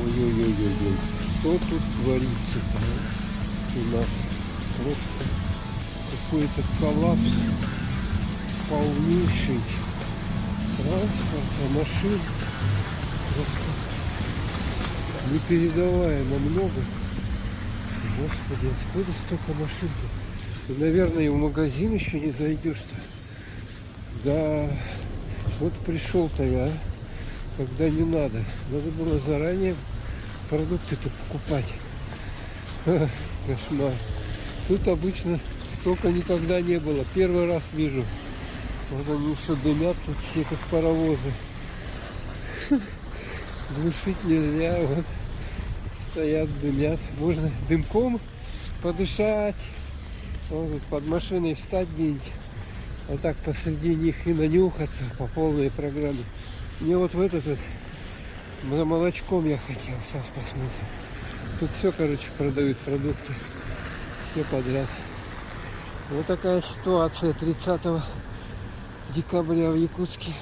Ой-ой-ой-ой-ой. Что тут творится-то, у нас? Просто какой-то коллапс полнейший транспорта, машин. Просто непередаваемо много. Господи, откуда столько машин-то? И, наверное, и в магазин еще не зайдешь-то. Да, вот пришел-то я, когда не надо. Надо было заранее продукты-то покупать. Кошмар. Тут обычно столько никогда не было. Первый раз вижу. Вот они еще дымят тут все, как паровозы. Глушить нельзя. Вот стоят, дымят. Можно дымком подышать. Вот тут под машиной встать где-нибудь. А так посреди них и нанюхаться по полной программе. Мне вот в этот вот за молочком я хотел. Сейчас посмотрим. Тут все, короче, продают продукты. Все подряд. Вот такая ситуация 30 декабря в Якутске.